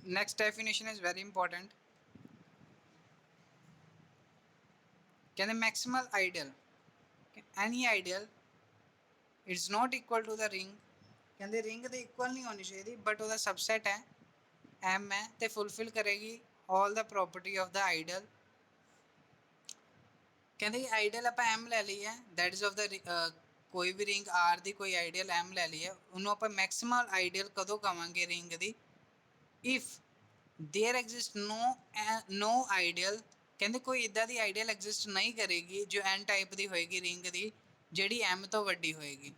next definition is very important. कहते maximal ideal, any ideal it's not equal to the ring, कहते ring ਦੇ equal नहीं होनी चाहिए बट ਉਹਦਾ सबसेट है M है तो फुलफिल करेगी all the property of the ideal। कहते आइडियल आप M ਲੈ ਲਈ ਹੈ that is of the ਕੋਈ ਵੀ ਰਿੰਗ R ਦੀ ਕੋਈ ਆਈਡੀਅਲ M ਲੈ ਲਈ ਹੈ, ਉਹਨੂੰ ਆਪਾਂ ਮੈਕਸਿਮਲ ਆਈਡੀਅਲ ਕਦੋਂ ਕਵਾਂਗੇ ਰਿੰਗ ਦੀ, if there exist no ideal, ਕਹਿੰਦੇ ਕੋਈ ਇਦਾਂ ਦੀ ਆਈਡੀਅਲ ਐਗਜ਼ਿਸਟ ਨਹੀਂ ਕਰੇਗੀ ਜੋ n ਟਾਈਪ ਦੀ ਹੋਏਗੀ ਰਿੰਗ ਦੀ ਜਿਹੜੀ m ਤੋਂ ਵੱਡੀ ਹੋਏਗੀ।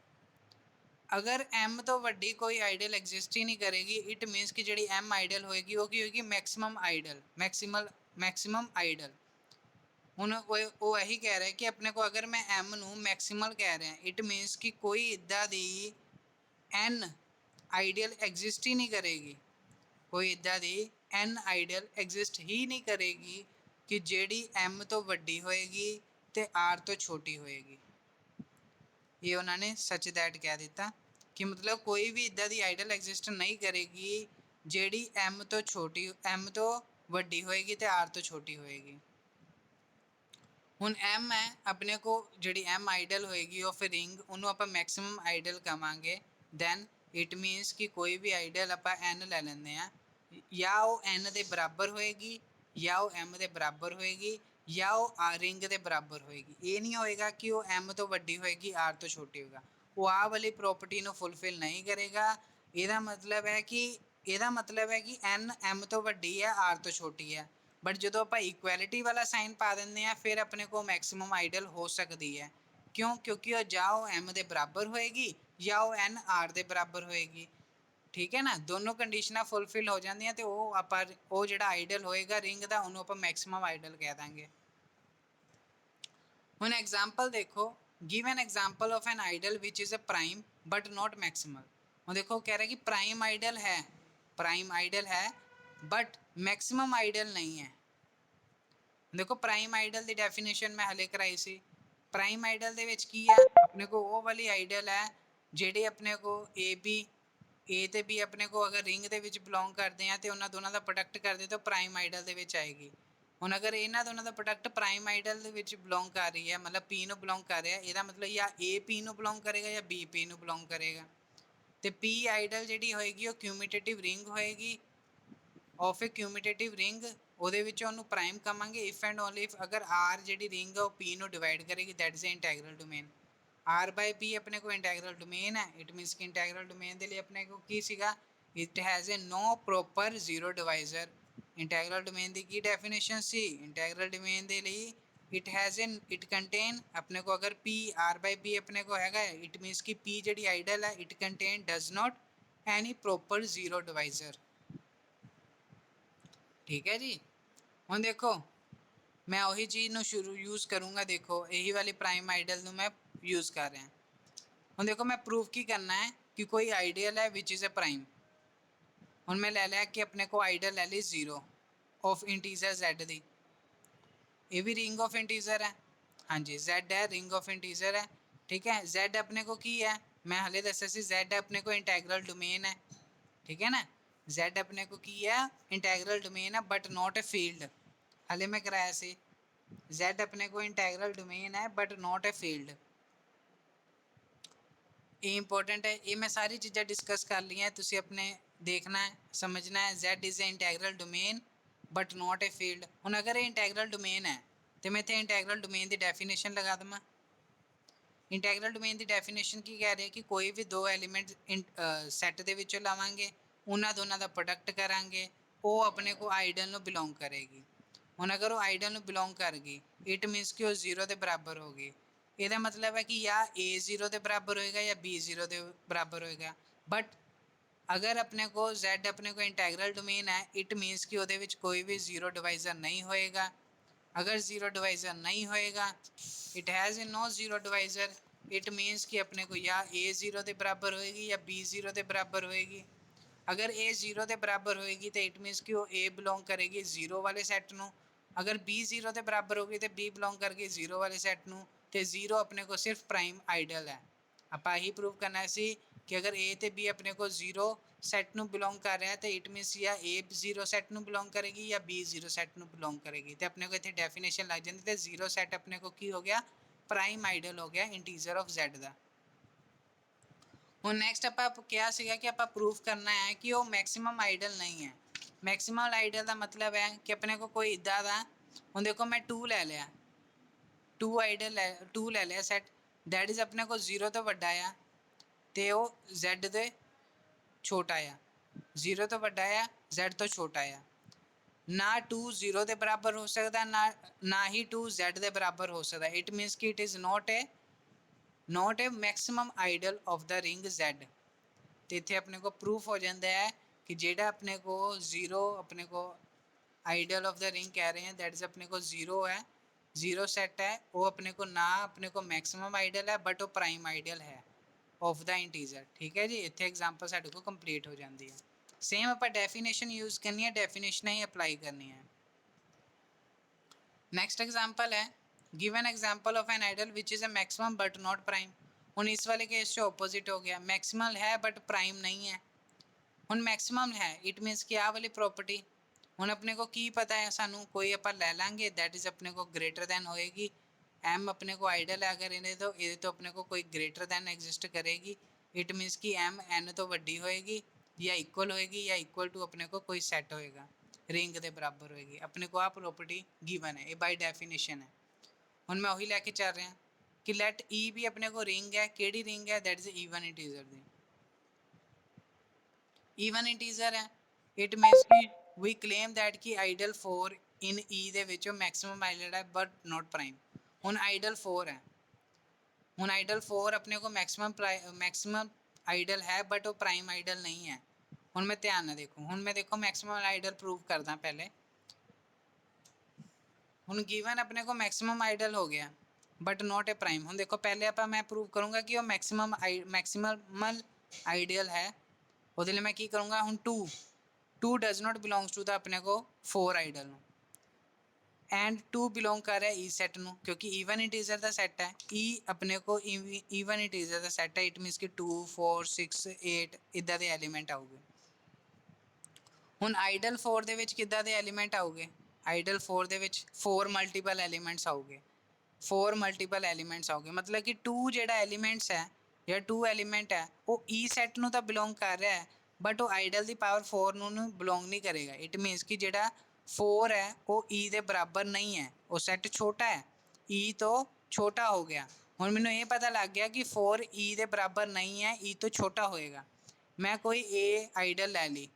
ਅਗਰ m ਤੋਂ ਵੱਡੀ ਕੋਈ ਆਈਡੀਅਲ ਐਗਜ਼ਿਸਟ ਹੀ ਨਹੀਂ ਕਰੇਗੀ ਇਟ ਮੀਨਸ ਕਿ ਜਿਹੜੀ m ਆਈਡੀਅਲ ਹੋਏਗੀ ਉਹ ਕੀ ਹੋਏਗੀ ਮੈਕਸਿਮਮ ਆਈਡੀਅਲ, ਮੈਕਸਿਮਮ ਆਈਡੀਅਲ। ਹੁਣ ਉਹ ਇਹੀ ਕਹਿ ਰਿਹਾ ਕਿ ਆਪਣੇ ਕੋ ਅਗਰ ਮੈਂ m ਨੂੰ ਮੈਕਸਿਮਲ ਕਹਿ ਰਿਹਾ ਇਟ ਮੀਨਸ ਕਿ ਕੋਈ ਇਦਾਂ ਦੀ n ਆਈਡੀਅਲ ਐਗਜ਼ਿਸਟ ਹੀ ਨਹੀਂ ਕਰੇਗੀ, ਕੋਈ ਇਦਾਂ ਦੀ n ਆਈਡੀਅਲ ਐਗਜ਼ਿਸਟ ਹੀ ਨਹੀਂ ਕਰੇਗੀ ਕਿ ਜਿਹੜੀ m ਤੋਂ ਵੱਡੀ ਹੋਏਗੀ ਤੇ r ਤੋਂ ਛੋਟੀ ਹੋਏਗੀ। ਇਹ ਉਹਨਾਂ ਨੇ ਸੱਚ ਦੈਟ ਕਹਿ ਦਿੱਤਾ ਕਿ ਮਤਲਬ ਕੋਈ ਵੀ ਇਦਾਂ ਦੀ ਆਈਡੀਅਲ ਐਗਜ਼ਿਸਟ ਨਹੀਂ ਕਰੇਗੀ ਜਿਹੜੀ m ਤੋਂ ਛੋਟੀ m ਤੋਂ ਵੱਡੀ ਹੋਏਗੀ ਤੇ r ਤੋਂ ਛੋਟੀ ਹੋਏਗੀ। ਹੁਣ m ਹੈ ਆਪਣੇ ਕੋ ਜਿਹੜੀ m ਆਈਡੀਅਲ ਹੋਏਗੀ ਉਹ ਫਿਰ ਰਿੰਗ ਉਹਨੂੰ ਆਪਾਂ ਮੈਕਸਿਮਮ ਆਈਡੀਅਲ ਕਵਾਂਗੇ। ਦੈਨ ਇਟ ਮੀਨਸ ਕਿ ਕੋਈ ਵੀ ਆਈਡੀਅਲ ਆਪਾਂ n ਲੈ ਲੈਂਦੇ ਆ ਜਾਂ ਉਹ n ਦੇ ਬਰਾਬਰ ਹੋਏਗੀ ਜਾਂ ਉਹ m ਦੇ ਬਰਾਬਰ ਹੋਏਗੀ ਜਾਂ ਉਹ ਰਿੰਗ ਦੇ ਬਰਾਬਰ ਹੋਏਗੀ। ਇਹ ਨਹੀਂ ਹੋਏਗਾ ਕਿ ਉਹ m ਤੋਂ ਵੱਡੀ ਹੋਏਗੀ r ਤੋਂ ਛੋਟੀ ਹੋਏਗਾ, ਉਹ ਆਹ ਵਾਲੀ ਪ੍ਰੋਪਰਟੀ ਨੂੰ ਫੁੱਲਫਿਲ ਨਹੀਂ ਕਰੇਗਾ। ਇਹਦਾ ਮਤਲਬ ਹੈ ਕਿ n m ਤੋਂ ਵੱਡੀ ਹੈ r ਤੋਂ ਛੋਟੀ ਹੈ, ਬਟ ਜਦੋਂ ਆਪਾਂ ਇਕੁਐਲਿਟੀ ਵਾਲਾ ਸਾਈਨ ਪਾ ਦਿੰਦੇ ਆ ਫਿਰ ਆਪਣੇ ਕੋਲ ਮੈਕਸਿਮਮ ਆਈਡੀਅਲ ਹੋ ਸਕਦੀ ਹੈ। ਕਿਉਂ? ਕਿਉਂਕਿ ਉਹ ਜਾਂ ਉਹ m ਦੇ ਬਰਾਬਰ ਹੋਏਗੀ ਜਾਂ ਉਹ n r ਦੇ ਬਰਾਬਰ ਹੋਏਗੀ। ਠੀਕ ਹੈ ਨਾ, ਦੋਨੋਂ ਕੰਡੀਸ਼ਨਾਂ ਫੁੱਲਫਿਲ ਹੋ ਜਾਂਦੀਆਂ ਤੇ ਉਹ ਆਪਾਂ ਉਹ ਜਿਹੜਾ ਆਈਡੀਅਲ ਹੋਏਗਾ ਰਿੰਗ ਦਾ ਉਹਨੂੰ ਆਪਾਂ ਮੈਕਸਿਮਮ ਆਈਡੀਅਲ ਕਹਿ ਦਾਂਗੇ। ਹੁਣ ਐਗਜ਼ਾਮਪਲ ਦੇਖੋ, give an example of an ideal which is a prime but not maximal. ਹੁਣ ਦੇਖੋ ਕਹਿ ਰਿਹਾ ਕਿ ਪ੍ਰਾਈਮ ਆਈਡੀਅਲ ਹੈ ਬਟ ਮੈਕਸਿਮਮ ਆਈਡੀਅਲ ਨਹੀਂ ਹੈ। ਦੇਖੋ ਪ੍ਰਾਈਮ ਆਈਡੀਅਲ ਦੀ ਡੈਫੀਨੇਸ਼ਨ ਮੈਂ ਹਲੇ ਕਰਾਈ ਸੀ। ਪ੍ਰਾਈਮ ਆਈਡੀਅਲ ਦੇ ਵਿੱਚ ਕੀ ਹੈ, ਆਪਣੇ ਕੋ ਉਹ ਵਾਲੀ ਆਈਡੀਅਲ ਹੈ ਜਿਹੜੇ ਆਪਣੇ ਕੋ A ਤੇ B ਆਪਣੇ ਕੋ ਅਗਰ ਰਿੰਗ ਦੇ ਵਿੱਚ ਬਿਲੋਂਗ ਕਰਦੇ ਆ ਤੇ ਉਹਨਾਂ ਦੋਨਾਂ ਦਾ ਪ੍ਰੋਡਕਟ ਕਰਦੇ ਤਾਂ ਪ੍ਰਾਈਮ ਆਈਡੀਅਲ ਦੇ ਵਿੱਚ ਆਏਗੀ। ਹੁਣ ਅਗਰ ਇਹਨਾਂ ਦੋਨਾਂ ਦਾ ਪ੍ਰੋਡਕਟ ਪ੍ਰਾਈਮ ਆਈਡੀਅਲ ਦੇ ਵਿੱਚ ਬਿਲੋਂਗ ਕਰ ਰਹੀ ਹੈ ਮਤਲਬ P ਨੂੰ ਬਿਲੋਂਗ ਕਰ ਰਿਹਾ, ਇਹਦਾ ਮਤਲਬ ਜਾਂ A P ਨੂੰ ਬਿਲੋਂਗ ਕਰੇਗਾ ਜਾਂ B P ਨੂੰ ਬਿਲੋਂਗ ਕਰੇਗਾ। ਤੇ P ਆਈਡੀਅਲ ਜਿਹੜੀ ਹੋਏਗੀ ਉਹ ਕਿਊਮੂਟੇਟਿਵ ਰਿੰਗ ਹੋਏਗੀ ਆਫ ਏ ਕਿਊਮੂਟੇਟਿਵ ਰਿੰਗ, ਉਹਦੇ ਵਿੱਚ ਉਹਨੂੰ ਪ੍ਰਾਈਮ ਕਵਾਂਗੇ ਇਫ ਐਂਡ ਓਨਲੀ ਇਫ ਅਗਰ R ਜਿਹੜੀ ਰਿੰਗ ਹੈ ਉਹ P ਨੂੰ ਡਿਵਾਈਡ ਕਰੇਗੀ that is integral domain. R by P ਆਪਣੇ ਕੋਲ ਇੰਟੈਗਰਲ ਡੋਮੇਨ ਹੈ, ਇਟ ਮੀਨਸ ਕਿ ਇੰਟੈਗਰਲ ਡੋਮੇਨ ਦੇ ਲਈ ਆਪਣੇ ਕੋਲ ਕੀ ਸੀਗਾ, it has a no proper zero divisor. Integral domain ਦੀ ਕੀ ਡੈਫੀਨੇਸ਼ਨ ਸੀ, ਇੰਟੈਗਰਲ ਡੋਮੇਨ ਦੇ ਲਈ ਇਟ ਕੰਟੇਨ ਆਪਣੇ ਕੋ ਅਗਰ P R ਬਾਈ P ਆਪਣੇ ਕੋ ਹੈਗਾ ਇਟ ਮੀਨਸ ਕਿ P ਜਿਹੜੀ ਆਈਡੀਅਲ ਹੈ it contain does not any proper zero divisor. ਠੀਕ ਹੈ ਜੀ। ਹੁਣ ਦੇਖੋ ਮੈਂ ਉਹੀ ਚੀਜ਼ ਨੂੰ ਯੂਜ਼ ਕਰੂੰਗਾ, ਦੇਖੋ ਇਹੀ ਵਾਲੀ ਪ੍ਰਾਈਮ ਆਈਡੀਅਲ ਨੂੰ ਮੈਂ ਯੂਜ਼ ਕਰ ਰਿਹਾ। ਹੁਣ ਦੇਖੋ ਮੈਂ ਪ੍ਰੂਫ ਕੀ ਕਰਨਾ ਹੈ ਕਿ ਕੋਈ ਆਈਡੀਅਲ ਹੈ ਵਿਚ ਇਜ਼ ਅ ਪ੍ਰਾਈਮ। ਹੁਣ ਮੈਂ ਲੈ ਲਿਆ ਕਿ ਆਪਣੇ ਕੋ ਆਈਡੀਅਲ ਲੈ ਲਈ 0 ਆਫ ਇੰਟੀਜ਼ਰ z ਦੀ, ਇਹ ਵੀ ਰਿੰਗ ਆਫ ਇੰਟੀਜ਼ਰ ਹੈ। ਹਾਂਜੀ z ਹੈ, ਰਿੰਗ ਆਫ ਇੰਟੀਜ਼ਰ ਹੈ। ਠੀਕ ਹੈ, z ਆਪਣੇ ਕੋ ਕੀ ਹੈ, ਮੈਂ ਹਲੇ ਦੱਸਿਆ ਸੀ z ਆਪਣੇ ਕੋ ਇੰਟੈਗਰਲ ਡੋਮੇਨ ਹੈ। ਠੀਕ ਹੈ ਨਾ, z ਆਪਣੇ ਕੋ ਕੀ ਹੈ, ਇੰਟੈਗਰਲ ਡੋਮੇਨ ਹੈ ਬਟ ਨੋਟ ਅ ਫੀਲਡ। ਹਲੇ ਮੈਂ ਕਰਾਇਆ ਸੀ z ਆਪਣੇ ਕੋ ਇੰਟੈਗਰਲ ਡੋਮੇਨ ਹੈ ਬਟ ਨੋਟ ਅ ਫੀਲਡ। ਇਹ ਇੰਪੋਰਟੈਂਟ ਹੈ, ਇਹ ਮੈਂ ਸਾਰੀ ਚੀਜ਼ਾਂ ਡਿਸਕਸ ਕਰ ਲਈਆਂ, ਤੁਸੀਂ ਆਪਣੇ ਦੇਖਣਾ ਹੈ ਸਮਝਣਾ ਹੈ। z is a integral domain but not a field. ਹੁਣ ਅਗਰ ਇਹ ਇੰਟੈਗਰਲ ਡੋਮੇਨ ਹੈ ਤੇ ਮੈਂ ਇੱਥੇ ਇੰਟੈਗਰਲ ਡੋਮੇਨ ਦੀ ਡੈਫੀਨੇਸ਼ਨ ਲਗਾ ਦੇਵਾਂ। ਇੰਟੈਗਰਲ ਡੋਮੇਨ ਦੀ ਡੈਫੀਨੇਸ਼ਨ ਕੀ ਕਹਿ ਰਹੀ ਹੈ ਕਿ ਕੋਈ ਵੀ ਦੋ ਐਲੀਮੈਂਟ ਸੈੱਟ ਦੇ ਵਿੱਚੋਂ ਲਵਾਂਗੇ, ਉਹਨਾਂ ਦੋਨਾਂ ਦਾ ਪ੍ਰੋਡਕਟ ਕਰਾਂਗੇ, ਉਹ ਆਪਣੇ ਕੋ ਆਈਡੀਅਲ ਨੂੰ ਬਿਲੋਂਗ ਕਰੇਗੀ। ਹੁਣ ਅਗਰ ਉਹ ਆਈਡੀਅਲ ਨੂੰ ਬਿਲੋਂਗ ਕਰ ਗਈ ਇਟ ਮੀਨਸ ਕਿ ਉਹ 0 ਦੇ ਬਰਾਬਰ ਹੋ ਗਈ। ਇਹਦਾ ਮਤਲਬ ਹੈ ਕਿ ਜਾਂ A 0 ਦੇ ਬਰਾਬਰ ਹੋਏਗਾ ਜਾਂ B 0 ਦੇ ਬਰਾਬਰ ਹੋਏਗਾ। ਬਟ ਅਗਰ ਆਪਣੇ ਕੋ z ਆਪਣੇ ਕੋ ਇੰਟੈਗਰਲ ਡੋਮੇਨ ਹੈ ਇਟ ਮੀਨਸ ਕਿ ਉਹਦੇ ਵਿੱਚ ਕੋਈ ਵੀ 0 ਡਿਵਾਈਜ਼ਰ ਨਹੀਂ ਹੋਏਗਾ। अगर जीरो डिवाइज़र नहीं होएगा it has a no zero divisor it means कि अपने को या A 0 के बराबर होएगी या B 0 के बराबर होएगी। अगर A 0 के बराबर होएगी तो इट मीनस कि वो A बिलोंग करेगी 0 वाले सैट नू। अगर B 0 के बराबर होगी तो B बिलोंग करके 0 वाले सैट नू। तो 0 अपने को सिर्फ प्राइम आइडियल है। ਆਪਾਂ ਇਹੀ प्रूव करना सी कि अगर A तो B अपने को 0 ਸੈੱਟ ਨੂੰ ਬਿਲੋਂਗ ਕਰ ਰਿਹਾ ਤੇ ਇਟ ਮੀਨਸ ਜਾਂ A 0 ਸੈੱਟ ਨੂੰ ਬਿਲੋਂਗ ਕਰੇਗੀ ਜਾਂ B 0 ਸੈੱਟ ਨੂੰ ਬਿਲੋਂਗ ਕਰੇਗੀ ਤੇ ਆਪਣੇ ਕੋ ਇੱਥੇ ਡੈਫੀਨੇਸ਼ਨ ਲੱਗ ਜਾਂਦੀ ਤੇ 0 ਸੈੱਟ ਆਪਣੇ ਕੋ ਕੀ ਹੋ ਗਿਆ, ਪ੍ਰਾਈਮ ਆਈਡਲ ਹੋ ਗਿਆ ਇੰਟੀਜ਼ਰ ਆਫ Z ਦਾ। ਹੁਣ ਨੈਕਸਟ ਆਪਾਂ ਕਿਹਾ ਸੀਗਾ ਕਿ ਆਪਾਂ ਪ੍ਰੂਫ ਕਰਨਾ ਹੈ ਕਿ ਉਹ ਮੈਕਸਿਮਮ ਆਈਡਲ ਨਹੀਂ ਹੈ। ਮੈਕਸਿਮਮ ਆਈਡਲ ਦਾ ਮਤਲਬ ਹੈ ਕਿ ਆਪਣੇ ਕੋ ਕੋਈ ਇੱਦਾਂ ਦਾ, ਹੁਣ ਦੇਖੋ ਮੈਂ 2 ਲੈ ਲਿਆ, 2 ਆਈਡਲ 2 ਲੈ ਲਿਆ ਸੈੱਟ, ਦੈਟ ਇਜ਼ ਆਪਣੇ ਕੋ 0 ਤੋਂ ਵੱਡਾ ਆ ਤੇ ਉਹ Z ਦੇ ਛੋਟਾ ਆ, 0 ਤੋਂ ਵੱਡਾ ਆ Z ਤੋਂ ਛੋਟਾ ਆ। ਨਾ 2 0 ਦੇ ਬਰਾਬਰ ਹੋ ਸਕਦਾ, ਨਾ ਹੀ 2 Z ਦੇ ਬਰਾਬਰ ਹੋ ਸਕਦਾ। ਇਟ ਮੀਨਸ ਕਿ it is not a maximum idol of the ring Z। ਤੇ ਇੱਥੇ ਆਪਣੇ ਕੋ ਪ੍ਰੂਫ ਹੋ ਜਾਂਦਾ ਹੈ ਕਿ ਜਿਹੜਾ ਆਪਣੇ ਕੋ 0 ਆਪਣੇ ਕੋ ਆਈਡਲ ਆਫ ਦਾ ਰਿੰਗ ਕਹਿ ਰਹੇ हैं दैट इज अपने को 0 है, 0 सेट है, वो अपने को ना अपने को मैक्सिमम आइडल है बट वो प्राइम आइडल है ऑफ द इंटीजर। ठीक है जी, इतने एग्जाम्पल साढ़े को कंप्लीट हो जाती है। सेम आप डेफिनेशन यूज करनी है, डेफिनेशन ही अप्लाई करनी है। नेक्स्ट एग्जाम्पल है given example of an ideal which is a maximum but not prime. ਹੁਣ ਇਸ ਵਾਲੇ केस से ऑपोजिट हो गया, मैक्सिमल है बट प्राइम नहीं है। ਹੁਣ मैक्सिमम है इट मीनस कि आह वाली प्रॉपर्टी ਹੁਣ अपने को की पता है, सानू कोई आप लै लाँगे दैट इज़ अपने को ग्रेटर दैन होएगी। एम अपने को आइडल है अगर इन्हें तो ये तो अपने को कोई ग्रेटर दैन एग्जिस्ट करेगी। इट मीनस कि एम एन तो वड्डी होएगी या इक्वल होएगी या इक्वल टू अपने को कोई सैट होएगा रिंग के बराबर होएगी। अपने को आ प्रॉपर्टी गिवन है, ये बाय डेफिनेशन है। ਹੁਣ मैं वही लैके चल रहा कि लैट ई भी अपने को रिंग है, केड़ी रिंग है that is even integer the, even integer है। इट मीनस कि वी क्लेम दैट कि आइडल 4 इन ई दे विच मैक्सिमम आइडल है बट नॉट प्राइम। ਹੁਣ आइडल 4 है, ਹੁਣ आइडल 4 अपने को मैक्सिमम आइडल है बट वो प्राइम आइडल नहीं है। ਹੁਣ मैं ध्यान ना देखो, ਹੁਣ मैं देखो मैक्सिमम आइडल प्रूव करदा पहले। ਹੁਣ गिवन अपने को मैक्सिमम आइडल हो गया बट नॉट ए प्राइम। हम देखो पहले आप मैं प्रूव करूँगा कि वो मैक्सिमल आइडियल है, वो मैं की करूँगा हूँ 2 does not belongs to the अपने को 4 आइडल एंड 2 बिलोंग कर रहा है ई सैट नू क्योंकि ईवन इंटीजर का सैट है। ई अपने को ईवन इंटीजर का सैट है, इट मीनस कि 2 4 6 8 इदा के एलीमेंट आऊगे। ਹੁਣ आइडल 4 ਦੇ ਵਿੱਚ ਕਿੱਦਾਂ ਦੇ ਐਲੀਮੈਂਟ ਆਉਗੇ, आइडल 4 ਦੇ ਵਿੱਚ 4 ਮਲਟੀਪਲ ਐਲੀਮੈਂਟਸ ਆਉਗੇ, 4 ਮਲਟੀਪਲ ਐਲੀਮੈਂਟਸ ਆਉਗੇ। ਮਤਲਬ ਕਿ 2 ਜਿਹੜਾ ਐਲੀਮੈਂਟਸ ਹੈ ਜਾਂ 2 ਐਲੀਮੈਂਟ ਹੈ ਉਹ ਈ ਸੈੱਟ ਨੂੰ ਤਾਂ ਬਿਲੋਂਗ ਕਰ ਰਿਹਾ ਹੈ ਬਟ ਉਹ ਆइडल ਦੀ ਪਾਵਰ 4 ਨੂੰ ਬਿਲੋਂਗ ਨਹੀਂ ਕਰੇਗਾ। ਇਟ ਮੀਨਸ ਕਿ ਜਿਹੜਾ 4 ਹੈ ਉਹ ਈ ਦੇ ਬਰਾਬਰ ਨਹੀਂ ਹੈ, ਉਹ ਸੈੱਟ ਛੋਟਾ ਹੈ, ਈ ਤੋਂ ਛੋਟਾ ਹੋ ਗਿਆ। ਹੁਣ ਮੈਨੂੰ ਇਹ ਪਤਾ ਲੱਗ ਗਿਆ ਕਿ 4 ਈ ਦੇ ਬਰਾਬਰ ਨਹੀਂ ਹੈ, ਈ ਤੋਂ ਛੋਟਾ ਹੋਏਗਾ। ਮੈਂ ਕੋਈ ਏ ਆइडल ਲੈ ਲਈ,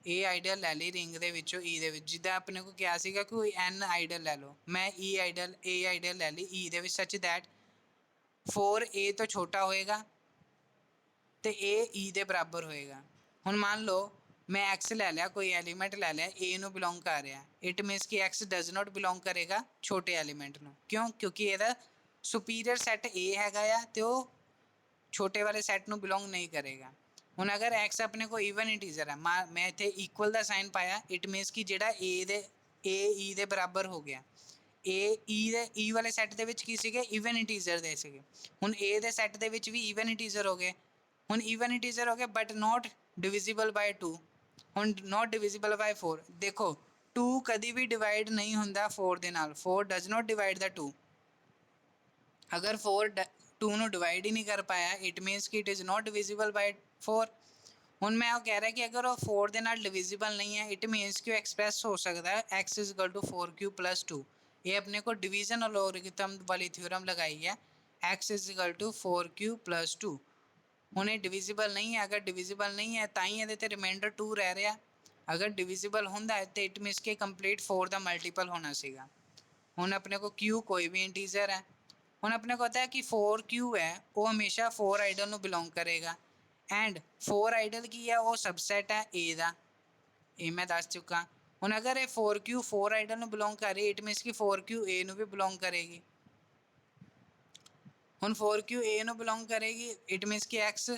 ए आइडल लै ली रिंग दे विचों ई दे विच, जिद्दां अपने को क्या सीगा कि कोई एन आइडल लै लो, मैं ई आइडल ए आइडल लै ली ई दे विच सच दैट 4 ए तो छोटा होएगा तो ए ई दे बराबर होएगा। हुण मान लो मैं एक्स लै लिया, कोई एलीमेंट लै लिया ए नू बिलोंग कर रहा, इट मीनस कि एक्स डज नॉट बिलोंग करेगा छोटे एलीमेंट नू। क्यों? क्योंकि ਇਹਦਾ सुपीरियर सैट ए हैगा आ तो छोटे वाले सैट नू बिलोंग नहीं करेगा। ਹੁਣ अगर एक्स अपने को ईवन इंटीजर है, मैं इतने इक्वल का साइन पाया, इट मीनस कि जोड़ा ए ई दे बराबर हो गया। ए ई वाले सैट के की सीगे ईवन इंटीजर दे सीगे। हुण ए दे सैट के भी ईवन इंटीजर हो गए। हुण ईवन इंटीजर हो गए बट नॉट डिविजिबल बाय 2। हुण नॉट डिविजिबल बाय 4। देखो 2 कभी भी डिवाइड नहीं होंदा 4 दे नाल, 4 डज नॉट डिवाइड द 2। अगर 4 2 ਨੂੰ डिवाइड ही नहीं कर पाया इट मीनस कि it is not divisible by 4। ਹੁਣ मैं वो कह रहा कि अगर वो 4 ਦੇ ਨਾਲ डिविजिबल नहीं है इट मीनस कि वो एक्सप्रैस हो सकता है x is equal to 4q + 2। ये अपने को डिवीजन लॉगरिथम वाली थ्योरम लगाई है, x is equal to 4q + 2। ਹੁਣ ਇਹ डिविजिबल नहीं है, अगर डिविजिबल नहीं है ਤਾਂ ਹੀ ਇਹਦੇ ਤੇ रिमाइंडर 2 रह रहा। अगर डिविजिबल ਹੁੰਦਾ है तो इट मीनस कि कंप्लीट 4 का मल्टीपल होना सीगा। ਹੁਣ अपने को q कोई भी इंटीजर है। ਹੁਣ अपने को पता है कि 4q है वो हमेशा 4 आइडल ਨੂੰ बिलोंग करेगा एंड 4 आइडल की है वो सबसैट है ए का, ये मैं दस चुका। ਹੁਣ अगर ये 4q 4 आइडल ਨੂੰ बिलोंग कर रही इट मीनस कि 4q ए ਨੂੰ भी बिलोंग करेगी। ਹੁਣ 4q ए ਨੂੰ बिलोंग करेगी इट मीनस कि x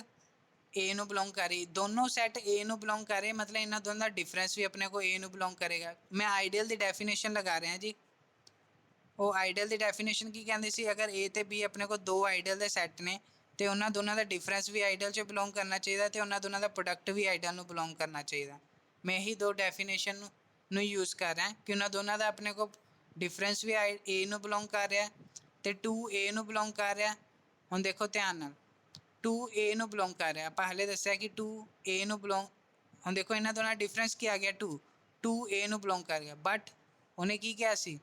ए ਨੂੰ बिलोंग कर रही, दोनों सैट ए ਨੂੰ बिलोंग कर रहे मतलब इन्होंने दोनों का डिफरेंस भी अपने को ए ਨੂੰ बिलोंग करेगा। मैं आइडल की डेफिनेशन लगा रहा जी, वो आइडल की डेफिनेशन की कहते सी अगर ए तो बी अपने को 2 आइडल के सैट ने ਤੇ ਉਹਨਾਂ ਦੋਨਾਂ ਦਾ ਡਿਫਰੈਂਸ ਵੀ ਆਈਡਲ 'ਚ ਬਿਲੋਂਗ ਕਰਨਾ ਚਾਹੀਦਾ ਤੇ ਉਹਨਾਂ ਦੋਨਾਂ ਦਾ ਪ੍ਰੋਡਕਟ ਵੀ ਆਈਡਲ ਨੂੰ ਬਿਲੋਂਗ ਕਰਨਾ ਚਾਹੀਦਾ। ਮੈਂ ਇਹੀ ਦੋ ਡੈਫੀਨੇਸ਼ਨ ਨੂੰ ਯੂਜ਼ ਕਰ ਰਿਹਾ ਕਿ ਉਹਨਾਂ ਦੋਨਾਂ ਦਾ ਆਪਣੇ ਕੋਲ ਡਿਫਰੈਂਸ ਵੀ A ਨੂੰ ਬਿਲੋਂਗ ਕਰ ਰਿਹਾ ਤੇ 2A ਨੂੰ ਬਿਲੋਂਗ ਕਰ ਰਿਹਾ। ਹੁਣ ਦੇਖੋ ਧਿਆਨ ਨਾਲ 2A ਨੂੰ ਬਿਲੋਂਗ ਕਰ ਰਿਹਾ, ਆਪਾਂ ਹਲੇ ਦੱਸਿਆ ਕਿ 2A ਨੂੰ ਬਿਲੋਂਗ, ਹੁਣ ਦੇਖੋ ਇਹਨਾਂ ਦੋਨਾਂ ਦਾ ਡਿਫਰੈਂਸ ਕੀ ਆ ਗਿਆ 2A ਨੂੰ ਬਿਲੋਂਗ ਕਰ ਗਿਆ, ਬਟ ਉਹਨੇ ਕੀ ਕਿਹਾ ਸੀ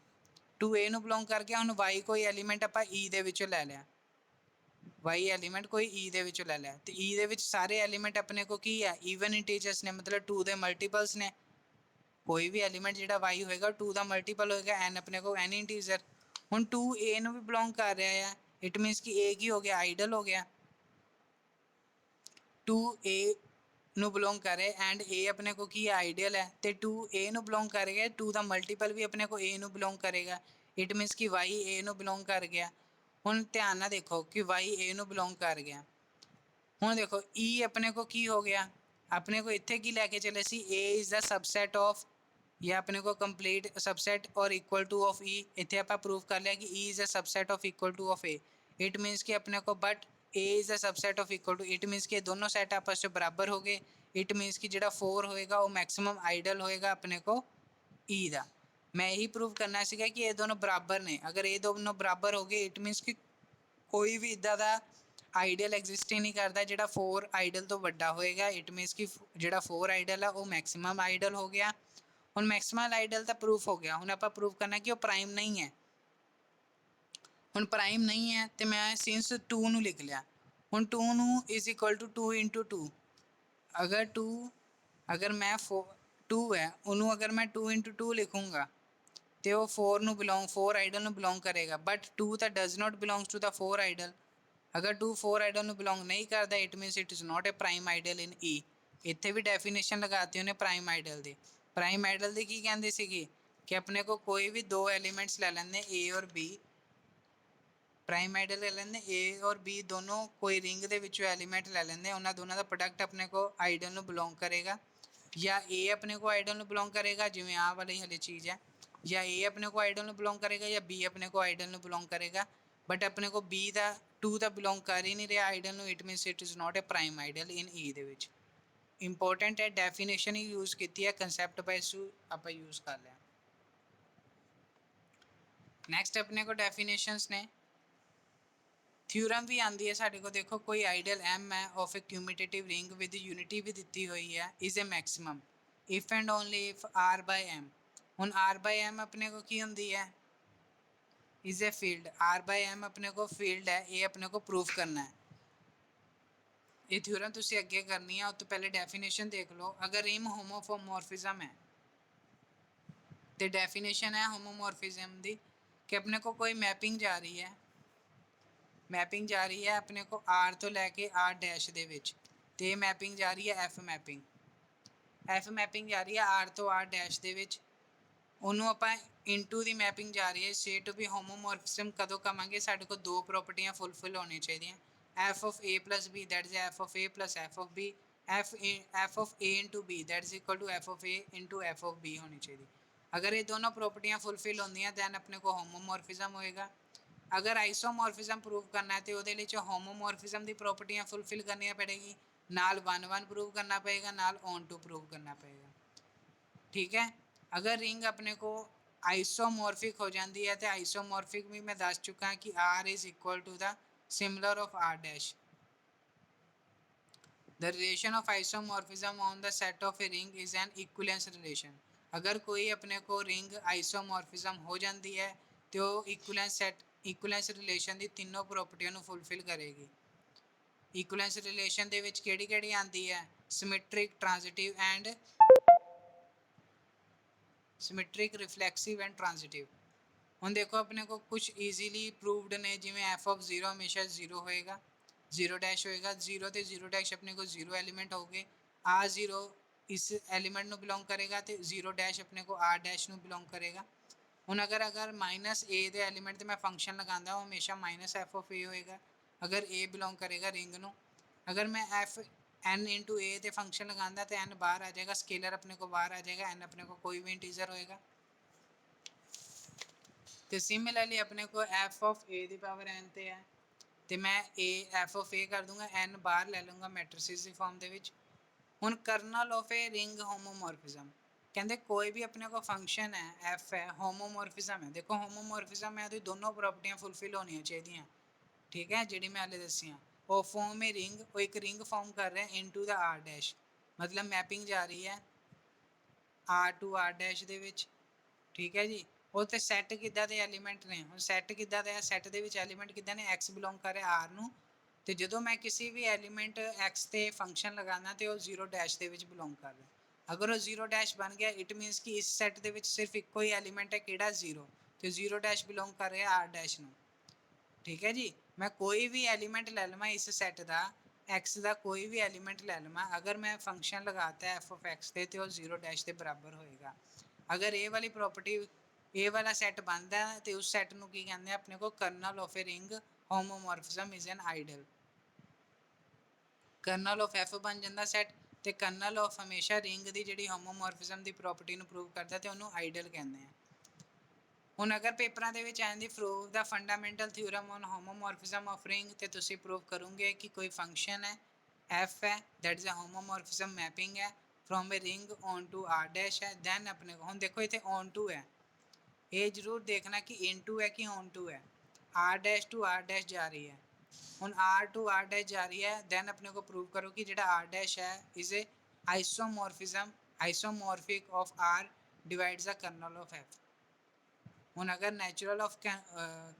2A ਨੂੰ ਬਿਲੋਂਗ ਕਰ ਗਿਆ। ਹੁਣ Y ਕੋਈ ਐਲੀਮੈਂਟ ਆਪਾਂ E ਦੇ ਵਿੱਚੋਂ ਲੈ ਲਿਆ, Y ਐਲੀਮੈਂਟ ਕੋਈ E ਦੇ ਵਿੱਚੋਂ ਲੈ ਲਿਆ ਤੇ E ਦੇ ਵਿੱਚ ਸਾਰੇ ਐਲੀਮੈਂਟ ਆਪਣੇ ਕੋ ਕੀ ਹੈ ਈਵਨ ਇੰਟੀਜਰਸ ਨੇ, ਮਤਲਬ 2 ਦੇ ਮਲਟੀਪਲਸ ਨੇ। ਕੋਈ ਵੀ ਐਲੀਮੈਂਟ ਜਿਹੜਾ Y ਹੋਏਗਾ 2 ਦਾ ਮਲਟੀਪਲ ਹੋਏਗਾ, n ਆਪਣੇ ਕੋ n ਇੰਟੀਜਰ। ਹੁਣ 2A ਨੂੰ ਵੀ ਬਿਲੋਂਗ ਕਰ ਰਿਹਾ ਹੈ, ਇਟ ਮੀਨਸ ਕਿ A ਕੀ ਹੋ ਗਿਆ ਆਈਡਲ ਹੋ ਗਿਆ। 2A ਨੂੰ ਬਿਲੋਂਗ ਕਰ ਰਿਹਾ ਐਂਡ A ਆਪਣੇ ਕੋ ਕੀ ਆਈਡੀਅਲ ਹੈ ਤੇ 2A ਨੂੰ ਬਿਲੋਂਗ ਕਰੇਗਾ, 2 ਦਾ ਮਲਟੀਪਲ ਵੀ ਆਪਣੇ ਕੋ A ਨੂੰ ਬਿਲੋਂਗ ਕਰੇਗਾ, ਇਟ ਮੀਨਸ ਕਿ Y A ਨੂੰ ਬਿਲੋਂਗ ਕਰ ਗਿਆ। ਹੁਣ ਧਿਆਨ ਨਾਲ ਦੇਖੋ ਕਿ Y A ਨੂੰ ਬਿਲੋਂਗ ਕਰ ਗਿਆ। ਹੁਣ ਦੇਖੋ E ਆਪਣੇ ਕੋ ਕੀ ਹੋ ਗਿਆ, ਆਪਣੇ ਕੋ ਇੱਥੇ ਕੀ ਲੈ ਕੇ ਚੱਲੇ ਸੀ A is the subset of, ਜਾਂ ਆਪਣੇ ਕੋ complete subset or equal to of E। ਇੱਥੇ ਆਪਾਂ ਪ੍ਰੂਵ ਕਰ ਲਿਆ ਕਿ E is a subset of equal to of A, it means ਕਿ ਆਪਣੇ ਕੋ but A is a subset of equal to, it means ਕਿ ਦੋਨੋਂ ਸੈਟ ਆਪਸ 'ਚ ਬਰਾਬਰ ਹੋ ਗਏ। ਇਟ ਮੀਨਸ ਕਿ ਜਿਹੜਾ 4 ਹੋਏਗਾ ਉਹ ਮੈਕਸਿਮਮ ਆਈਡਲ ਹੋਏਗਾ ਆਪਣੇ ਕੋ E ਦਾ। ਮੈਂ ਇਹੀ ਪ੍ਰੂਵ ਕਰਨਾ ਸੀਗਾ ਕਿ ਇਹ ਦੋਨੋਂ ਬਰਾਬਰ ਨੇ। ਅਗਰ ਇਹ ਦੋਨੋਂ ਬਰਾਬਰ ਹੋ ਗਏ ਇਟ ਮੀਨਸ ਕਿ ਕੋਈ ਵੀ ਇੱਦਾਂ ਦਾ ਆਈਡੀਅਲ ਐਗਜ਼ਿਸਟ ਹੀ ਨਹੀਂ ਕਰਦਾ ਜਿਹੜਾ 4 ਆਈਡਲ ਤੋਂ ਵੱਡਾ ਹੋਏਗਾ। ਇਟ ਮੀਨਸ ਕਿ ਜਿਹੜਾ 4 ਆਈਡਲ ਆ ਉਹ ਮੈਕਸਿਮਮ ਆਈਡਲ ਹੋ ਗਿਆ। ਹੁਣ ਮੈਕਸਿਮਮ ਆਈਡਲ ਤਾਂ ਪ੍ਰੂਫ ਹੋ ਗਿਆ, ਹੁਣ ਆਪਾਂ ਪ੍ਰੂਫ ਕਰਨਾ ਕਿ ਉਹ ਪ੍ਰਾਈਮ ਨਹੀਂ ਹੈ। ਹੁਣ ਪ੍ਰਾਈਮ ਨਹੀਂ ਹੈ ਤੇ ਮੈਂ ਸਿੰਸ 2 ਨੂੰ ਲਿਖ ਲਿਆ। ਹੁਣ 2 ਨੂੰ ਇਜ਼ ਇਕੁਅਲ ਟੂ 2 ਇੰਟੂ 2, ਅਗਰ ਮੈਂ 2 ਹੈ ਉਹਨੂੰ ਅਗਰ ਮੈਂ 2 ਇੰਟੂ 2 ਲਿਖੂੰਗਾ ਤੇ ਉਹ 4 ਆਈਡਲ ਨੂੰ ਬਿਲੋਂਗ ਕਰੇਗਾ, ਬਟ 2 ਤਾਂ does not belongs to the 4 ideal. ਅਗਰ 2 4 ਆਈਡਲ ਨੂੰ ਬਿਲੋਂਗ ਨਹੀਂ ਕਰਦਾ it means it is not a prime ideal in E। ਇੱਥੇ ਵੀ ਡੈਫੀਨੇਸ਼ਨ ਲਗਾਤੀ ਉਹਨੇ ਪ੍ਰਾਈਮ ਆਈਡਲ ਦੀ। ਪ੍ਰਾਈਮ ਆਈਡਲ ਦੀ ਕੀ ਕਹਿੰਦੇ ਸੀਗੇ ਕਿ ਆਪਣੇ ਕੋ ਕੋਈ ਵੀ ਦੋ ਐਲੀਮੈਂਟਸ ਲੈ ਲੈਂਦੇ A ਔਰ B, ਪ੍ਰਾਈਮ ਆਈਡਲ ਲੈ ਲੈਂਦੇ A ਔਰ B ਦੋਨੋਂ ਕੋਈ ਰਿੰਗ ਦੇ ਵਿੱਚੋਂ ਐਲੀਮੈਂਟ ਲੈ ਲੈਂਦੇ, ਉਹਨਾਂ ਦੋਨਾਂ ਦਾ ਪ੍ਰੋਡਕਟ ਆਪਣੇ ਕੋ ਆਈਡਲ ਨੂੰ ਬਿਲੋਂਗ ਕਰੇਗਾ। ਜਾਂ A ਆਪਣੇ ਕੋ ਆਈਡਲ ਨੂੰ ਬਿਲੋਂਗ ਕਰੇਗਾ, ਜਿਵੇਂ ਆਹ ਵਾਲੀ ਹਲੇ ਚੀਜ਼ ਹੈ, ਜਾਂ A ਆਪਣੇ ਕੋ ਆਈਡਲ ਨੂੰ ਬਿਲੋਂਗ ਕਰੇਗਾ ਜਾਂ B ਆਪਣੇ ਕੋ ਆਈਡਲ ਨੂੰ ਬਿਲੋਂਗ ਕਰੇਗਾ, ਬਟ ਆਪਣੇ ਕੋ B ਦਾ 2 ਦਾ ਬਿਲੋਂਗ ਕਰ ਹੀ ਨਹੀਂ ਰਿਹਾ ਆਈਡਲ ਨੂੰ, it means it is not a prime ideal in E ਦੇ ਵਿੱਚ। ਇੰਪੋਰਟੈਂਟ ਹੈ, ਡੈਫੀਨੇਸ਼ਨ ਹੀ ਯੂਜ਼ ਕੀਤੀ ਹੈ, ਕੰਸੈਪਟ ਵਾਈਜ਼ ਆਪਾਂ ਯੂਜ਼ ਕਰ ਲਿਆ। ਨੈਕਸਟ ਆਪਣੇ ਕੋ ਡੈਫੀਨੇਸ਼ਨਸ ਨੇ। ਥਿਊਰਮ ਵੀ ਆਂਦੀ ਹੈ ਸਾਡੇ ਕੋਲ, ਦੇਖੋ ਕੋਈ ਆਈਡੀਅਲ M ਹੈ of a cumulative ring with unity ਵੀ ਦਿੱਤੀ ਹੋਈ ਹੈ, is a maximum if and only if R by M। ਹੁਣ R by M ਆਪਣੇ ਕੋ ਕੀ ਹੁੰਦੀ ਹੈ, is a field. R by M ਆਪਣੇ ਕੋ ਫੀਲਡ ਹੈ, ਇਹ ਆਪਣੇ ਕੋ ਪ੍ਰੂਫ ਕਰਨਾ ਹੈ। ਇਹ ਥਿਊਰਮ ਤੁਸੀਂ ਅੱਗੇ ਕਰਨੀ ਹੈ, ਉਸ ਤੋਂ ਪਹਿਲੇ ਡੈਫੀਨੇਸ਼ਨ ਦੇਖ ਲਓ। ਅਗਰ ਰਿੰਗ ਹੋਮੋਮੋਰਫਿਜ਼ਮ ਹੈ ਤੇ ਡੈਫੀਨੇਸ਼ਨ ਹੈ ਹੋਮੋਮੋਰਫਿਜ਼ਮ ਦੀ ਕਿ ਆਪਣੇ ਕੋ ਕੋਈ ਮੈਪਿੰਗ ਜਾ ਰਹੀ ਹੈ, ਮੈਪਿੰਗ ਜਾ ਰਹੀ ਹੈ ਆਪਣੇ ਕੋ R ਤੋਂ ਲੈ ਕੇ R ਡੈਸ਼ ਦੇ ਵਿੱਚ, ਤੇ ਇਹ ਮੈਪਿੰਗ ਜਾ ਰਹੀ ਹੈ F ਮੈਪਿੰਗ। F ਮੈਪਿੰਗ ਜਾ ਰਹੀ ਹੈ R ਤੋਂ R ਡੈਸ਼ ਦੇ ਵਿੱਚ, ਉਹਨੂੰ ਆਪਾਂ ਇਨਟੂ ਦੀ ਮੈਪਿੰਗ ਜਾ ਰਹੀ ਹੈ। ਸੇ ਟੂ ਬੀ ਹੋਮੋਮੋਰਫਿਜ਼ਮ ਕਦੋਂ ਕਵਾਂਗੇ, ਸਾਡੇ ਕੋਲ ਦੋ ਪ੍ਰੋਪਰਟੀਆਂ ਫੁੱਲਫਿਲ ਹੋਣੀਆਂ ਚਾਹੀਦੀਆਂ, F of A plus B that is F of A plus F of B, F of A into B that is equal to F of A into F of B ਹੋਣੀ ਚਾਹੀਦੀ। ਅਗਰ ਇਹ ਦੋਨੋਂ ਪ੍ਰੋਪਰਟੀਆਂ fulfil ਹੁੰਦੀਆਂ then ਆਪਣੇ ਕੋਲ ਹੋਮੋਮੋਰਫਿਜ਼ਮ ਹੋਏਗਾ। ਅਗਰ ਆਈਸੋਮੋਰਫਿਜ਼ਮ ਪ੍ਰੂਵ ਕਰਨਾ ਹੈ ਤੇ ਉਹਦੇ ਲਈ ਹੋਮੋਮੋਰਫਿਜ਼ਮ ਦੀ ਪ੍ਰੋਪਰਟੀਆਂ ਫੁੱਲਫਿਲ ਕਰਨੀਆਂ ਪੜੇਗੀ, ਨਾਲ 1 ਪ੍ਰੂਵ ਕਰਨਾ ਪਏਗਾ, ਨਾਲ ਔਨ ਟੂ ਪ੍ਰੂਵ ਕਰਨਾ ਪਏਗਾ। ਠੀਕ ਹੈ। ਅਗਰ ਰਿੰਗ ਆਪਣੇ ਕੋ ਆਈਸੋਮੋਰਫਿਕ ਹੋ ਜਾਂਦੀ ਹੈ ਤੇ ਆਈਸੋਮੋਰਫਿਕ ਵੀ ਮੈਂ ਦੱਸ ਚੁੱਕਾ ਕਿ R is equal to the similar of R dash। The relation of isomorphism on the set of a ring is an equivalence relation। अगर कोई अपने को रिंग आइसोमॉर्फिज्म हो जाती है तो इक्विवेलेंस रिलेशन की तीनों प्रॉपर्टियों ਨੂੰ ਫੁੱਲਫਿਲ ਕਰੇਗੀ। ਇਕੁਇਵਲੈਂਸ ਰਿਲੇਸ਼ਨ ਦੇ ਵਿੱਚ ਕਿਹੜੀ ਕਿਹੜੀ ਆਂਦੀ ਹੈ, ਸਿਮੈਟ੍ਰਿਕ, ਟ੍ਰਾਂਜ਼ਿਟਿਵ ਐਂਡ ਸਿਮੈਟ੍ਰਿਕ, ਰਿਫਲੈਕਸਿਵ ਐਂਡ ਟ੍ਰਾਂਜ਼ਿਟਿਵ। ਹੁਣ ਦੇਖੋ ਆਪਣੇ ਕੋ ਕੁਝ ਈਜ਼ੀਲੀ ਪ੍ਰੂਵਡ ਨੇ, ਜਿਵੇਂ f of 0 ਹਮੇਸ਼ਾ 0 ਹੋਏਗਾ, 0 ਡੈਸ਼ ਹੋਏਗਾ, 0 ਤੇ 0 ਡੈਸ਼ ਆਪਣੇ ਕੋ 0 ਐਲੀਮੈਂਟ ਹੋਗੇ, ਆ 0 ਇਸ ਐਲੀਮੈਂਟ ਨੂੰ ਬਿਲੋਂਗ ਕਰੇਗਾ ਤੇ 0 ਡੈਸ਼ ਆਪਣੇ ਕੋ r ਡੈਸ਼ ਨੂੰ ਬਿਲੋਂਗ ਕਰੇਗਾ। ਹੁਣ ਅਗਰ ਮਾਈਨਸ a ਦੇ ਐਲੀਮੈਂਟ ਤੇ ਮੈਂ ਫੰਕਸ਼ਨ ਲਗਾਉਂਦਾ ਉਹ ਹਮੇਸ਼ਾ ਮਾਈਨਸ f of a ਹੋਏਗਾ, ਅਗਰ a ਬਿਲੋਂਗ ਕਰੇਗਾ ਰਿੰਗ ਨੂੰ। ਅਗਰ ਮੈਂ f n into a ਤੇ ਫੰਕਸ਼ਨ ਲਗਾਉਂਦਾ ਤੇ n ਬਾਹਰ ਆ ਜਾਏਗਾ, ਸਕੇਲਰ ਆਪਣੇ ਕੋ ਬਾਹਰ ਆ ਜਾਏਗਾ, n ਆਪਣੇ ਕੋ ਕੋਈ ਵੀ ਇੰਟੀਜਰ ਹੋਏਗਾ। ਤੇ ਸਿਮਿਲਰਲੀ ਆਪਣੇ ਕੋ f of a the power n ਤੇ ਹੈ, ਤੇ ਮੈਂ a f of a ਕਰ ਦੂੰਗਾ, n ਬਾਹਰ ਲੈ ਲੂੰਗਾ ਮੈਟ੍ਰਿਸਿਸ ਦੀ ਫਾਰਮ ਦੇ ਵਿੱਚ। ਹੁਣ ਕਰਨਲ ਆਫ ਏ ਰਿੰਗ ਹੋਮੋਮੋਰਫਿਜ਼ਮ, ਕਹਿੰਦੇ ਕੋਈ ਵੀ ਆਪਣੇ ਕੋਲ ਫੰਕਸ਼ਨ ਹੈ f ਹੈ, ਹੋਮੋਮੋਰਫਿਜ਼ਮ ਹੈ। ਦੇਖੋ ਹੋਮੋਮੋਰਫਿਜ਼ਮ ਹੈ ਉਹਦੀ ਦੋਨੋਂ ਪ੍ਰੋਪਰਟੀਆਂ ਫੁੱਲਫਿਲ ਹੋਣੀਆਂ ਚਾਹੀਦੀਆਂ, ਠੀਕ ਹੈ, ਜਿਹੜੀ ਮੈਂ ਹਾਲੇ ਦੱਸੀਆਂ। ਉਹ ਫॉर्म ਏ ਰਿੰਗ, ਉਹ ਇੱਕ ਰਿੰਗ ਫॉर्म ਕਰ ਰਿਹਾ ਇਨਟੂ ਦਾ r ਡੈਸ਼, ਮਤਲਬ ਮੈਪਿੰਗ ਜਾ ਰਹੀ ਹੈ r ਟੂ r ਡੈਸ਼ ਦੇ ਵਿੱਚ, ਠੀਕ ਹੈ ਜੀ। ਉਹ ਤੇ ਸੈੱਟ ਕਿੱਦਾਂ ਦੇ ਐਲੀਮੈਂਟ ਨੇ, ਹੁਣ ਸੈੱਟ ਕਿੱਦਾਂ ਦਾ ਹੈ, ਸੈੱਟ ਦੇ ਵਿੱਚ ਐਲੀਮੈਂਟ ਕਿੱਦਾਂ ਨੇ, x ਬਿਲੋਂਗ ਕਰ ਰਿਹਾ r ਨੂੰ, ਤੇ ਜਦੋਂ ਮੈਂ ਕਿਸੇ ਵੀ ਐਲੀਮੈਂਟ x ਤੇ ਫੰਕਸ਼ਨ ਲਗਾਉਣਾ ਤੇ ਉਹ 0 ਡੈਸ਼ ਦੇ ਵਿੱਚ ਬਿਲੋਂਗ ਕਰ ਰਿਹਾ। ਅਗਰ ਉਹ 0 ਡੈਸ਼ ਬਣ ਗਿਆ ਇਟ ਮੀਨਸ ਕਿ ਇਸ ਸੈੱਟ ਦੇ ਵਿੱਚ ਸਿਰਫ ਇੱਕੋ ਹੀ ਐਲੀਮੈਂਟ ਹੈ, ਕਿਹੜਾ 0, ਤੇ 0 ਡੈਸ਼ ਬਿਲੋਂਗ ਕਰ ਰਿਹਾ r ਡੈਸ਼ ਨੂੰ, ਠੀਕ ਹੈ ਜੀ। ਮੈਂ ਕੋਈ ਵੀ ਐਲੀਮੈਂਟ ਲੈ ਲਵਾਂ ਇਸ ਸੈੱਟ ਦਾ, x ਦਾ ਕੋਈ ਵੀ ਐਲੀਮੈਂਟ ਲੈ ਲਵਾਂ, ਅਗਰ ਮੈਂ ਫੰਕਸ਼ਨ ਲਗਾਤਾ f of x ਤੇ ਉਹ 0 ਡੈਸ਼ ਦੇ ਬਰਾਬਰ ਹੋਏਗਾ। ਅਗਰ ਇਹ ਵਾਲੀ ਪ੍ਰੋਪਰਟੀ, ਇਹ ਵਾਲਾ ਸੈੱਟ ਬਣਦਾ ਤੇ ਉਸ ਸੈੱਟ ਨੂੰ ਕੀ ਕਹਿੰਦੇ ਆ ਆਪਣੇ ਕੋਲ, kernel of a ring homomorphism is an ideal. Kernel of f ਬਣ ਜਾਂਦਾ ਸੈੱਟ, ਤੇ ਕਰਨਲ ਆਫ ਹਮੇਸ਼ਾ ਰਿੰਗ ਦੀ ਜਿਹੜੀ ਹੋਮੋਮੋਰਫਿਜ਼ਮ ਦੀ ਪ੍ਰੋਪਰਟੀ ਨੂੰ ਪ੍ਰੂਵ ਕਰਦਾ ਤੇ ਉਹਨੂੰ ਆਈਡਲ ਕਹਿੰਦੇ ਆ। ਹੁਣ ਅਗਰ ਪੇਪਰਾਂ ਦੇ ਵਿੱਚ ਆਂਦੀ ਪ੍ਰੂਵ ਦਾ fundamental theorem on homomorphism of ring, ਤੇ ਤੁਸੀਂ ਪ੍ਰੂਵ ਕਰੋਗੇ ਕਿ ਕੋਈ ਫੰਕਸ਼ਨ ਹੈ f ਹੈ that is a homomorphism mapping ਹੈ from a ring onto r dash ਹੈ, ਦੈਨ ਆਪਣੇ ਕੋਲ, ਹੁਣ ਦੇਖੋ ਇੱਥੇ ਔਨ ਟੂ ਹੈ, ਇਹ ਜ਼ਰੂਰ ਦੇਖਣਾ ਕਿ ਇਨਟੂ ਹੈ ਕਿ ਔਨ ਟੂ ਹੈ, r dash to r dash ਜਾ ਰਹੀ ਹੈ। ਹੁਣ r ਟੂ r ਡੈਸ਼ ਜਾ ਰਹੀ ਹੈ, ਦੈਨ ਆਪਣੇ ਕੋ ਪ੍ਰੂਵ ਕਰੋ ਕਿ ਜਿਹੜਾ r ਡੈਸ਼ ਹੈ is a isomorphic of r divides ਦਾ ਕਰਨਲ ਆਫ f। ਹੁਣ ਅਗਰ ਨੈਚੁਰਲ ਆਫ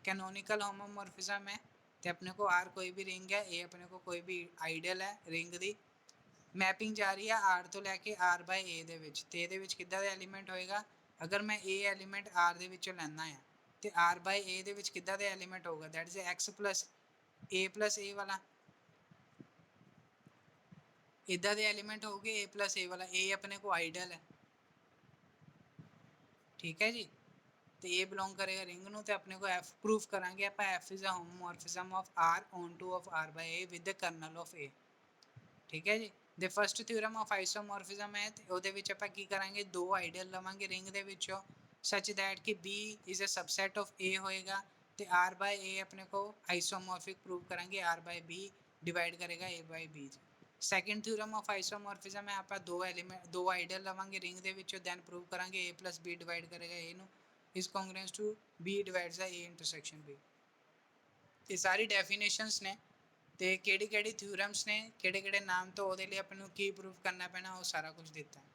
ਕੈਨੋਨੀਕਲ ਹੋਮੋਮੋਰਫਿਜ਼ਮ ਹੈ ਤੇ ਆਪਣੇ ਕੋ r ਕੋਈ ਵੀ ਰਿੰਗ ਹੈ, ਇਹ ਆਪਣੇ ਕੋ ਕੋਈ ਵੀ ਆਈਡੀਅਲ ਹੈ ਰਿੰਗ ਦੀ, ਮੈਪਿੰਗ ਜਾ ਰਹੀ ਹੈ r ਤੋਂ ਲੈ ਕੇ r ਬਾਈ a ਦੇ ਵਿੱਚ, ਤੇ ਇਹਦੇ ਵਿੱਚ ਕਿੱਦਾਂ ਦਾ ਐਲੀਮੈਂਟ ਹੋਏਗਾ, ਅਗਰ ਮੈਂ a ਐਲੀਮੈਂਟ r ਦੇ ਵਿੱਚੋਂ ਲੈਣਾ ਹੈ ਤੇ r ਬਾਈ a ਦੇ ਵਿੱਚ ਕਿੱਦਾਂ ਦਾ ਐਲੀਮੈਂਟ ਹੋਊਗਾ, that is x plus a ਵਾਲਾ, ਇਦਾਂ ਦੇ ਐਲੀਮੈਂਟ ਹੋਊਗੇ a ਪਲਸ a ਵਾਲਾ, a ਆਪਣੇ ਕੋ ਆਈਡਲ ਹੈ, ਠੀਕ ਹੈ ਜੀ। ਤੇ ਇਹ ਬਿਲੋਂਗ ਕਰੇਗਾ ਰਿੰਗ ਨੂੰ, ਤੇ ਆਪਣੇ ਕੋ f ਪ੍ਰੂਫ ਕਰਾਂਗੇ ਆਪਾਂ, f is a homomorphism of r onto of r by a with the kernel of a, ਠੀਕ ਹੈ ਜੀ। ਦੇ ਫਸਟ ਥਿਊਰਮ ਆਫ ਆਈਸੋਮੋਰਫਿਜ਼ਮ ਹੈ, ਤੇ ਉਹਦੇ ਵਿੱਚ ਆਪਾਂ ਕੀ ਕਰਾਂਗੇ, ਦੋ ਆਈਡੀਅਲ ਲਵਾਂਗੇ ਰਿੰਗ ਦੇ ਵਿੱਚੋਂ ਸੱਚ ਦੈਟ ਕਿ b is a subset of a ਹੋਏਗਾ, ਤੇ r ਬਾਈ a ਆਪਣੇ ਕੋ ਆਈਸੋਮੋਰਫਿਕ ਪ੍ਰੂਵ ਕਰਾਂਗੇ, r ਬਾਈ b ਡਿਵਾਈਡ ਕਰੇਗਾ a by b। Second theorem of isomorphism ਹੈ, ਆਪਾਂ ਦੋ ਆਈਡੀਅਲ ਲਵਾਂਗੇ ਰਿੰਗ ਦੇ ਵਿੱਚੋਂ, ਦੈਨ ਪ੍ਰੂਵ ਕਰਾਂਗੇ a ਪਲਸ b ਡਿਵਾਈਡ ਕਰੇਗਾ a ਨੂੰ is congruent to b divides the a intersection b। ਇਹ ਸਾਰੀ ਡੈਫੀਨੇਸ਼ਨਸ ਨੇ, ਤੇ ਕਿਹੜੀ ਕਿਹੜੀ ਥਿਊਰਮਸ ਨੇ, ਕਿਹੜੇ ਕਿਹੜੇ ਨਾਮ ਤੋਂ, ਉਹਦੇ ਲਈ ਆਪਾਂ ਨੂੰ ਕੀ ਪ੍ਰੂਫ ਕਰਨਾ ਪੈਣਾ, ਉਹ ਸਾਰਾ ਕੁਝ ਦਿੱਤਾ ਹੈ।